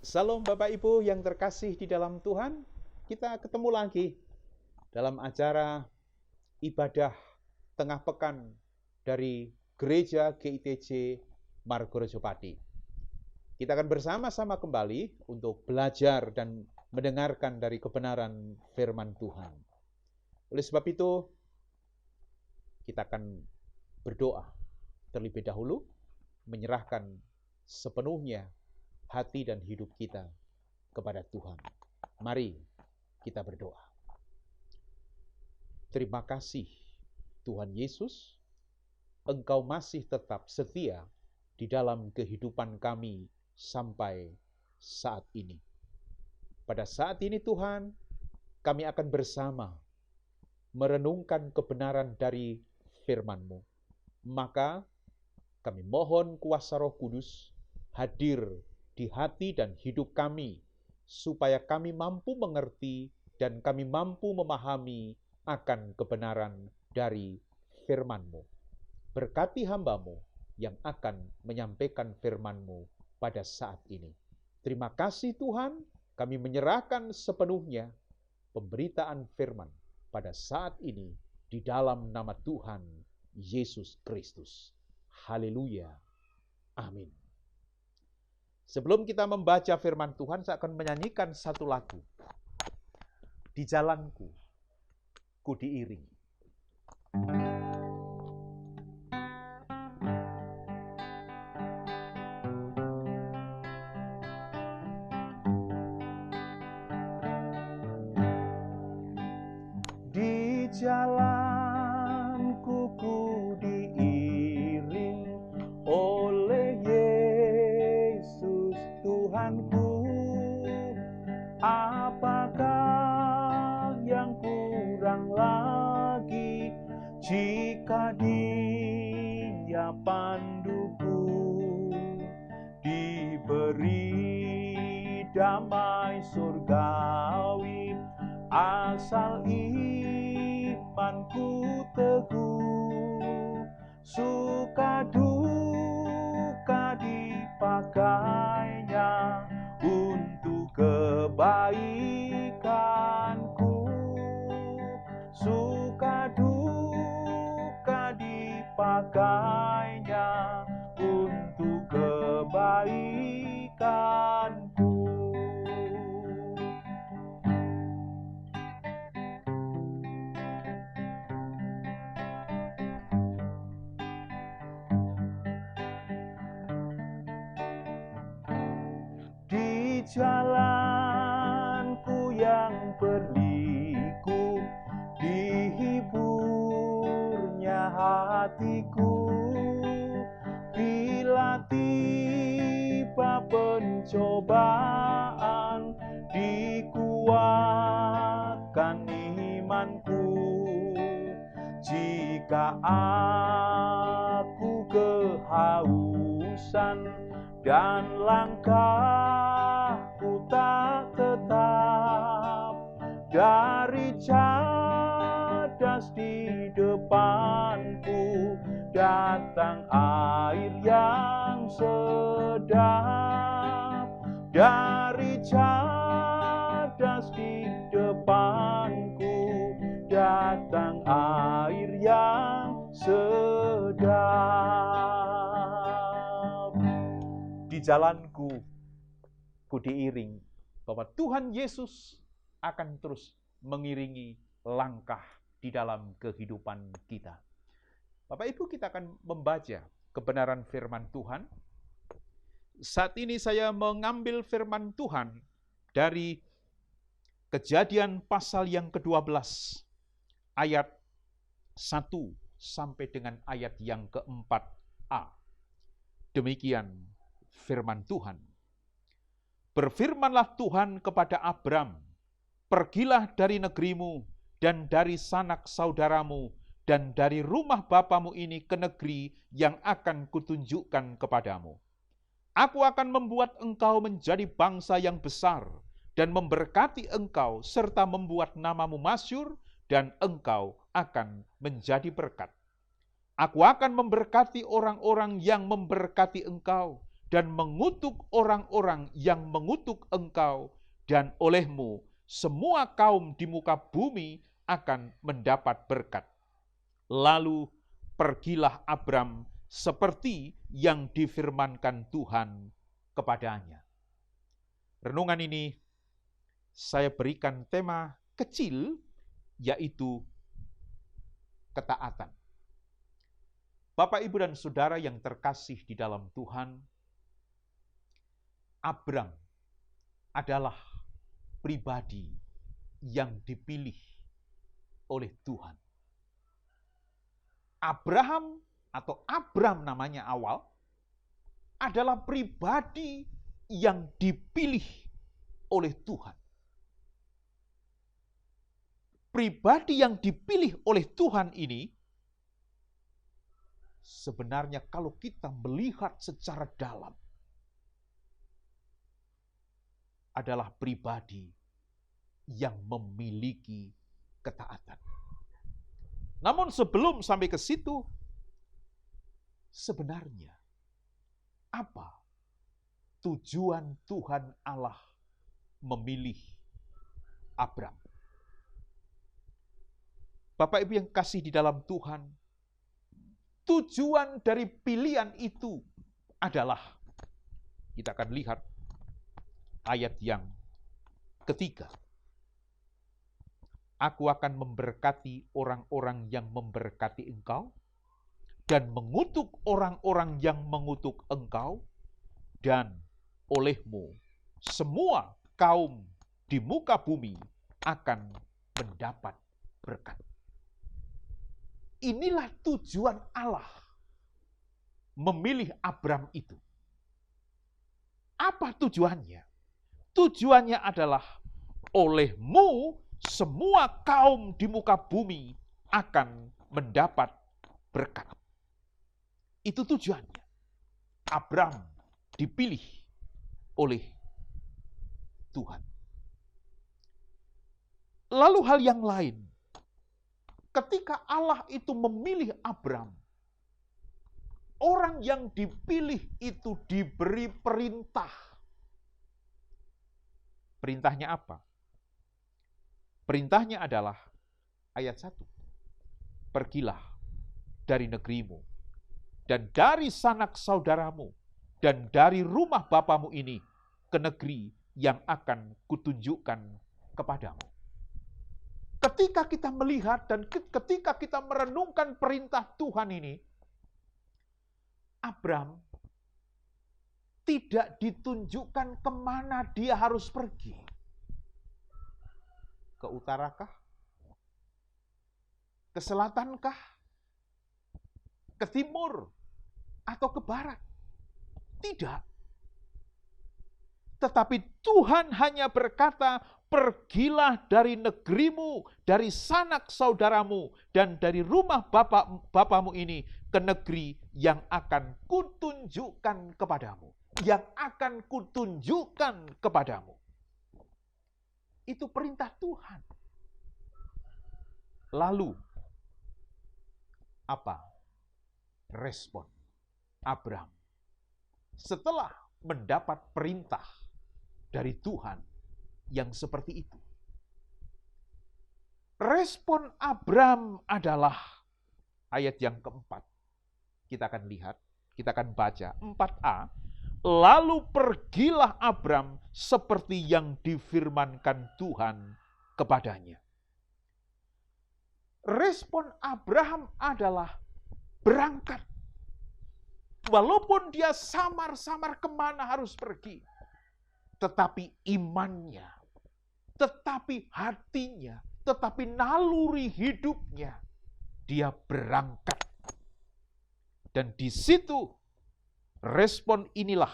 Salam Bapak Ibu yang terkasih di dalam Tuhan. Kita ketemu lagi dalam acara ibadah tengah pekan dari Gereja GITC Margorejo Pati. Kita akan bersama-sama kembali untuk belajar dan mendengarkan dari kebenaran firman Tuhan. Oleh sebab itu, kita akan berdoa terlebih dahulu, menyerahkan sepenuhnya hati dan hidup kita kepada Tuhan. Mari kita berdoa. Terima kasih Tuhan Yesus, Engkau masih tetap setia di dalam kehidupan kami sampai saat ini. Pada saat ini Tuhan, kami akan bersama merenungkan kebenaran dari firman-Mu. Maka kami mohon kuasa Roh Kudus hadir di hati dan hidup kami, supaya kami mampu mengerti dan kami mampu memahami akan kebenaran dari firman-Mu. Berkati hamba-Mu yang akan menyampaikan firman-Mu pada saat ini. Terima kasih Tuhan, kami menyerahkan sepenuhnya pemberitaan firman pada saat ini di dalam nama Tuhan Yesus Kristus. Haleluya. Amin. Sebelum kita membaca firman Tuhan, saya akan menyanyikan satu lagu. Di jalanku, ku diiringi. Di jalanku, ku diiring oleh Yesus Tuhanku. Apakah yang kurang lagi jika Dia panduku? Diberi damai surgawi asal imanku teguh. Suka duka dipakainya untuk kebaikanku. Suka duka dipakainya untuk kebaikanku. Di jalanku yang berliku, dihiburnya hatiku. Bila tiba pencobaan, dikuatkan imanku. Jika aku kehausan dan langkahku tak tetap, dari cadas di depanku datang air yang sedap. Dari cadas di depanku datang air yang sedap. Di jalanku, ku diiring, bahwa Tuhan Yesus akan terus mengiringi langkah di dalam kehidupan kita. Bapak Ibu, kita akan membaca kebenaran firman Tuhan. Saat ini saya mengambil firman Tuhan dari Kejadian pasal yang ke-12, ayat 1 sampai dengan ayat yang ke-4a. Demikian firman Tuhan. Berfirmanlah Tuhan kepada Abram, pergilah dari negerimu dan dari sanak saudaramu dan dari rumah bapamu ini ke negeri yang akan kutunjukkan kepadamu. Aku akan membuat engkau menjadi bangsa yang besar dan memberkati engkau serta membuat namamu masyhur dan engkau akan menjadi berkat. Aku akan memberkati orang-orang yang memberkati engkau dan mengutuk orang-orang yang mengutuk engkau, dan olehmu semua kaum di muka bumi akan mendapat berkat. Lalu pergilah Abram seperti yang difirmankan Tuhan kepadanya. Renungan ini saya berikan tema kecil, yaitu ketaatan. Bapak, Ibu, dan Saudara yang terkasih di dalam Tuhan, Abram adalah pribadi yang dipilih oleh Tuhan. Abraham atau Abram namanya awal, adalah pribadi yang dipilih oleh Tuhan. Pribadi yang dipilih oleh Tuhan ini, sebenarnya kalau kita melihat secara dalam, adalah pribadi yang memiliki ketaatan. Namun sebelum sampai ke situ, sebenarnya apa tujuan Tuhan Allah memilih Abram? Bapak Ibu yang kasih di dalam Tuhan, tujuan dari pilihan itu adalah, kita akan lihat ayat yang ketiga. Aku akan memberkati orang-orang yang memberkati engkau, dan mengutuk orang-orang yang mengutuk engkau, dan olehmu semua kaum di muka bumi akan mendapat berkat. Inilah tujuan Allah memilih Abram itu. Apa tujuannya? Tujuannya adalah olehmu semua kaum di muka bumi akan mendapat berkat. Itu tujuannya. Abram dipilih oleh Tuhan. Lalu hal yang lain, ketika Allah itu memilih Abram, orang yang dipilih itu diberi perintah. Perintahnya apa? Perintahnya adalah ayat 1. Pergilah dari negerimu, dan dari sanak saudaramu, dan dari rumah bapamu ini, ke negeri yang akan kutunjukkan kepadamu. Ketika kita melihat dan ketika kita merenungkan perintah Tuhan ini, Abram tidak ditunjukkan kemana dia harus pergi. Ke utarakah? Ke selatankah? Ke timur? Atau ke barat? Tidak. Tetapi Tuhan hanya berkata, pergilah dari negerimu, dari sanak saudaramu, dan dari rumah bapamu ini ke negeri yang akan kutunjukkan kepadamu. Yang akan kutunjukkan kepadamu. Itu perintah Tuhan. Lalu, apa respon Abram setelah mendapat perintah dari Tuhan yang seperti itu? Respon Abram adalah ayat yang keempat. Kita akan lihat, kita akan baca 4a. Lalu pergilah Abram seperti yang difirmankan Tuhan kepadanya. Respon Abraham adalah berangkat. Walaupun dia samar-samar kemana harus pergi, tetapi imannya, tetapi hatinya, tetapi naluri hidupnya, dia berangkat. Dan di situ respon inilah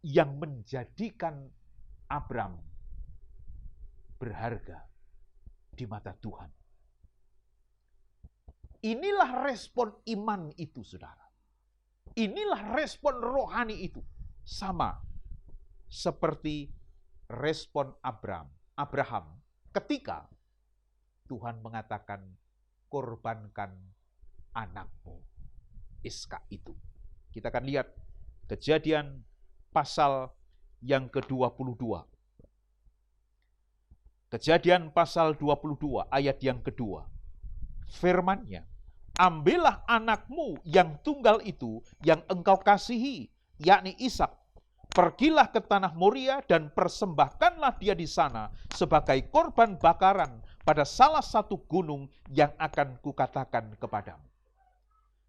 yang menjadikan Abram berharga di mata Tuhan. Inilah respon iman itu, saudara. Inilah respon rohani itu. Sama seperti respon Abraham ketika Tuhan mengatakan, korbankan anakmu, Iskak itu. Kita akan lihat Kejadian pasal yang ke-22. Kejadian pasal 22 ayat yang kedua. Firman-Nya, ambillah anakmu yang tunggal itu yang engkau kasihi, yakni Ishak. Pergilah ke tanah Moria dan persembahkanlah dia di sana sebagai korban bakaran pada salah satu gunung yang akan kukatakan kepadamu.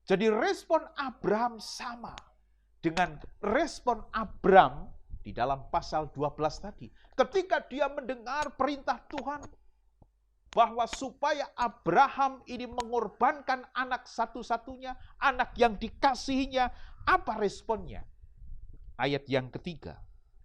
Jadi respon Abraham sama dengan respon Abram di dalam pasal 12 tadi. Ketika dia mendengar perintah Tuhan bahwa supaya Abraham ini mengorbankan anak satu-satunya, anak yang dikasihinya, apa responnya? Ayat yang ketiga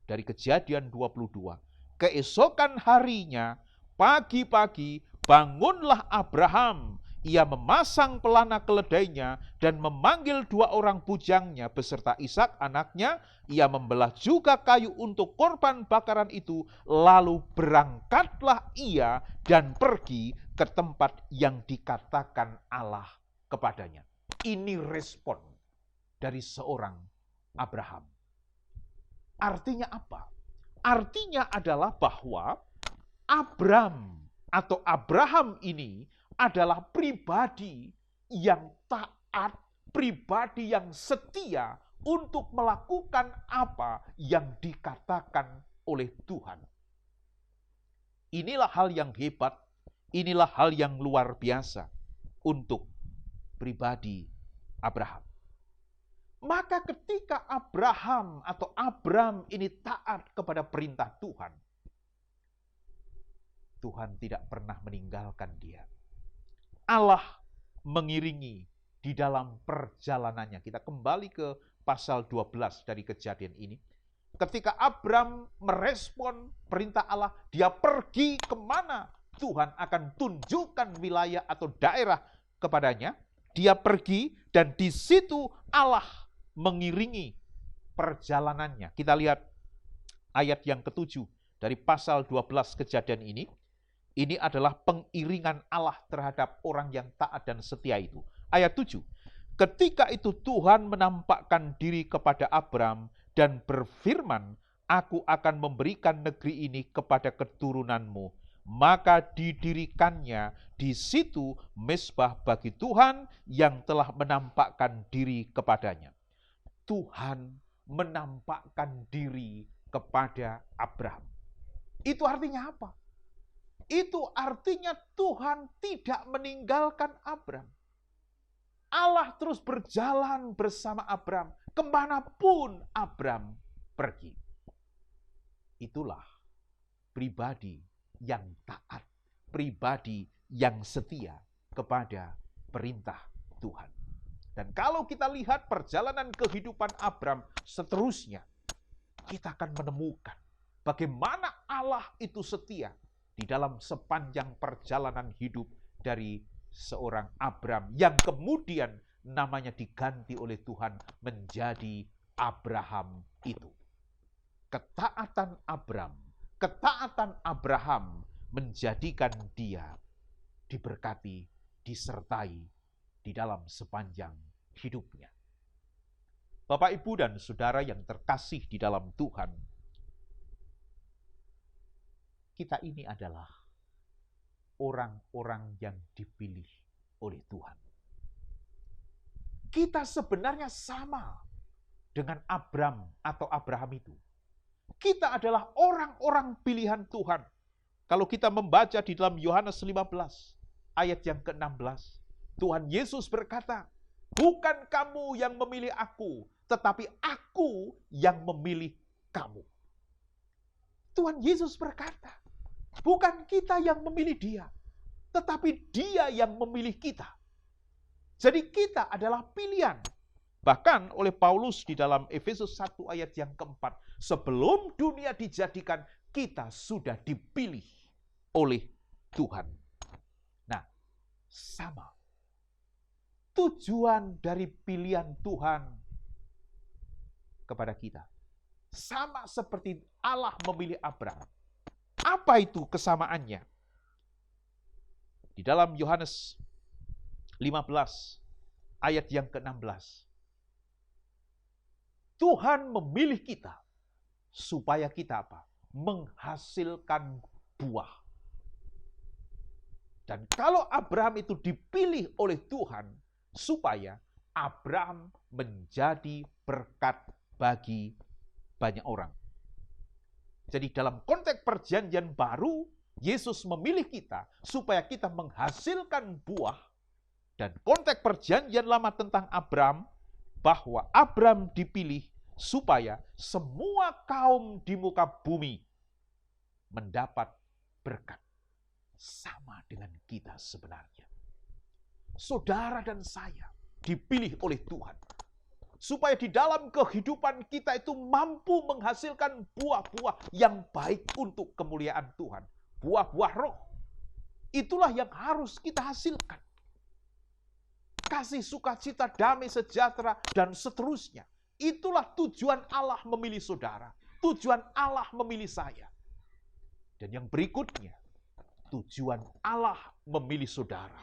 dari Kejadian 22. Keesokan harinya, pagi-pagi, bangunlah Abraham. Ia memasang pelana keledainya dan memanggil 2 orang bujangnya beserta Ishak anaknya. Ia membelah juga kayu untuk korban bakaran itu. Lalu berangkatlah ia dan pergi ke tempat yang dikatakan Allah kepadanya. Ini respon dari seorang Abraham. Artinya apa? Artinya adalah bahwa Abram atau Abraham ini adalah pribadi yang taat, pribadi yang setia untuk melakukan apa yang dikatakan oleh Tuhan. Inilah hal yang hebat, inilah hal yang luar biasa untuk pribadi Abraham. Maka ketika Abraham atau Abram ini taat kepada perintah Tuhan, Tuhan tidak pernah meninggalkan dia. Allah mengiringi di dalam perjalanannya. Kita kembali ke pasal 12 dari Kejadian ini. Ketika Abram merespon perintah Allah, dia pergi kemana Tuhan akan tunjukkan wilayah atau daerah kepadanya. Dia pergi dan di situ Allah mengiringi perjalanannya. Kita lihat ayat yang ke-7 dari pasal 12 Kejadian ini. Ini adalah pengiringan Allah terhadap orang yang taat dan setia itu. Ayat 7. Ketika itu Tuhan menampakkan diri kepada Abram dan berfirman, aku akan memberikan negeri ini kepada keturunanmu. Maka didirikannya di situ mezbah bagi Tuhan yang telah menampakkan diri kepadanya. Tuhan menampakkan diri kepada Abraham. Itu artinya apa? Itu artinya Tuhan tidak meninggalkan Abram. Allah terus berjalan bersama Abram kemanapun Abram pergi. Itulah pribadi yang taat, pribadi yang setia kepada perintah Tuhan. Dan kalau kita lihat perjalanan kehidupan Abram seterusnya, kita akan menemukan bagaimana Allah itu setia di dalam sepanjang perjalanan hidup dari seorang Abram yang kemudian namanya diganti oleh Tuhan menjadi Abraham itu. Ketaatan Abraham menjadikan dia diberkati, disertai di dalam sepanjang hidupnya. Bapak, Ibu, dan Saudara yang terkasih di dalam Tuhan, kita ini adalah orang-orang yang dipilih oleh Tuhan. Kita sebenarnya sama dengan Abram atau Abraham itu. Kita adalah orang-orang pilihan Tuhan. Kalau kita membaca di dalam Yohanes 15 ayat yang ke-16, Tuhan Yesus berkata, bukan kamu yang memilih aku, tetapi aku yang memilih kamu. Tuhan Yesus berkata, bukan kita yang memilih dia, tetapi dia yang memilih kita. Jadi kita adalah pilihan. Bahkan oleh Paulus di dalam Efesus 1 ayat yang keempat, sebelum dunia dijadikan, kita sudah dipilih oleh Tuhan. Nah, sama. Tujuan dari pilihan Tuhan kepada kita sama seperti Allah memilih Abraham. Apa itu kesamaannya? Di dalam Yohanes 15 ayat yang ke-16. Tuhan memilih kita supaya kita apa? Menghasilkan buah. Dan kalau Abraham itu dipilih oleh Tuhan, supaya Abraham menjadi berkat bagi banyak orang. Jadi dalam konteks perjanjian baru, Yesus memilih kita supaya kita menghasilkan buah. Dan konteks perjanjian lama tentang Abraham, bahwa Abraham dipilih supaya semua kaum di muka bumi mendapat berkat. Sama dengan kita sebenarnya. Saudara dan saya dipilih oleh Tuhan supaya di dalam kehidupan kita itu mampu menghasilkan buah-buah yang baik untuk kemuliaan Tuhan. Buah-buah roh. Itulah yang harus kita hasilkan. Kasih, sukacita, damai, sejahtera, dan seterusnya. Itulah tujuan Allah memilih saudara. Tujuan Allah memilih saya. Dan yang berikutnya, tujuan Allah memilih saudara,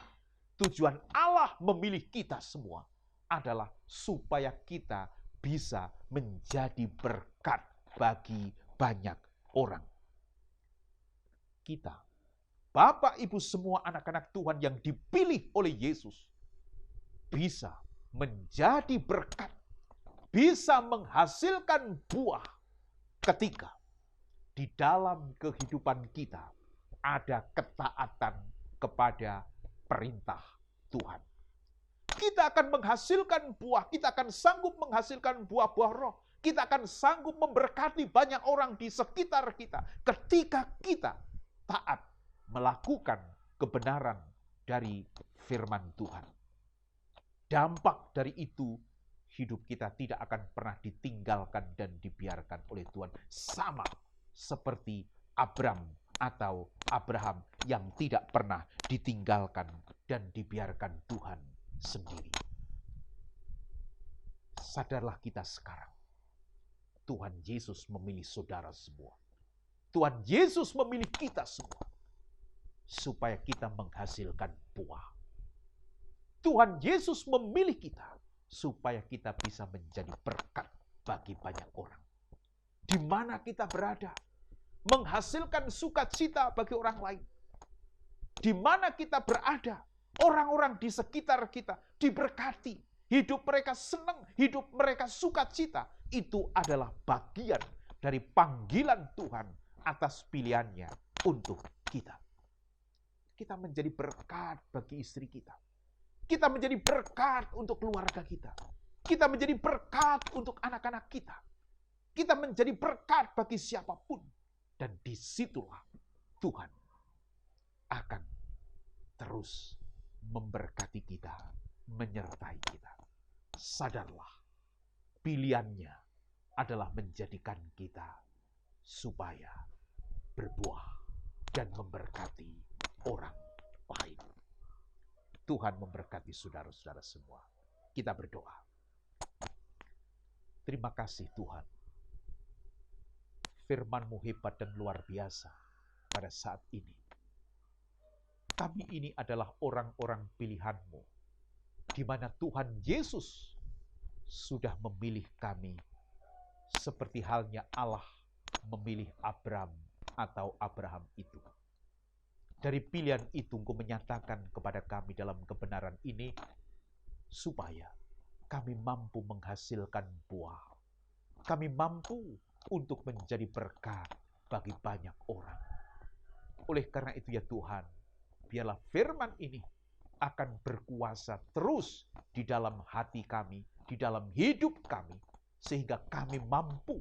tujuan Allah memilih kita semua adalah supaya kita bisa menjadi berkat bagi banyak orang. Kita, Bapak Ibu semua anak-anak Tuhan yang dipilih oleh Yesus, bisa menjadi berkat, bisa menghasilkan buah ketika di dalam kehidupan kita ada ketaatan kepada perintah Tuhan. Kita akan menghasilkan buah, kita akan sanggup menghasilkan buah-buah roh. Kita akan sanggup memberkati banyak orang di sekitar kita ketika kita taat melakukan kebenaran dari firman Tuhan. Dampak dari itu, hidup kita tidak akan pernah ditinggalkan dan dibiarkan oleh Tuhan. Sama seperti Abraham yang tidak pernah ditinggalkan dan dibiarkan Tuhan sendiri. Sadarlah kita sekarang, Tuhan Yesus memilih saudara semua. Tuhan Yesus memilih kita semua supaya kita menghasilkan buah. Tuhan Yesus memilih kita supaya kita bisa menjadi berkat bagi banyak orang. Di mana kita berada, menghasilkan sukacita bagi orang lain. Di mana kita berada, orang-orang di sekitar kita diberkati. Hidup mereka senang, hidup mereka sukacita. Itu adalah bagian dari panggilan Tuhan atas pilihannya untuk kita. Kita menjadi berkat bagi istri kita. Kita menjadi berkat untuk keluarga kita. Kita menjadi berkat untuk anak-anak kita. Kita menjadi berkat bagi siapapun. Dan disitulah Tuhan akan terus memberkati kita, menyertai kita. Sadarlah, pilihannya adalah menjadikan kita supaya berbuah dan memberkati orang lain. Tuhan memberkati saudara-saudara semua. Kita berdoa. Terima kasih Tuhan. Firman-Mu hebat dan luar biasa pada saat ini. Kami ini adalah orang-orang pilihan-Mu, di mana Tuhan Yesus sudah memilih kami, seperti halnya Allah memilih Abraham atau Abraham itu. Dari pilihan itu Engkau menyatakan kepada kami dalam kebenaran ini, supaya kami mampu menghasilkan buah. Kami mampu untuk menjadi berkat bagi banyak orang. Oleh karena itu ya Tuhan, biarlah firman ini akan berkuasa terus di dalam hati kami, di dalam hidup kami, sehingga kami mampu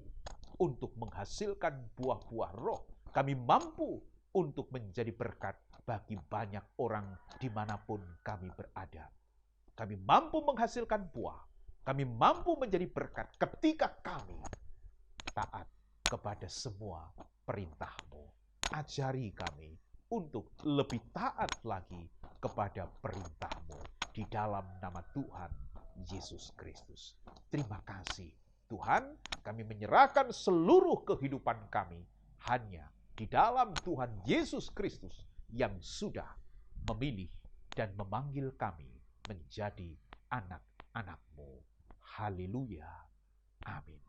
untuk menghasilkan buah-buah roh. Kami mampu untuk menjadi berkat bagi banyak orang dimanapun kami berada. Kami mampu menghasilkan buah. Kami mampu menjadi berkat ketika kami taat kepada semua perintah-Mu. Ajari kami untuk lebih taat lagi kepada perintah-Mu di dalam nama Tuhan Yesus Kristus. Terima kasih Tuhan, kami menyerahkan seluruh kehidupan kami hanya di dalam Tuhan Yesus Kristus yang sudah memilih dan memanggil kami menjadi anak-anak-Mu. Haleluya. Amin.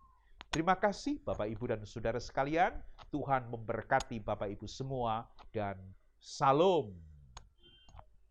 Terima kasih Bapak, Ibu, dan Saudara sekalian. Tuhan memberkati Bapak, Ibu semua, dan Salam.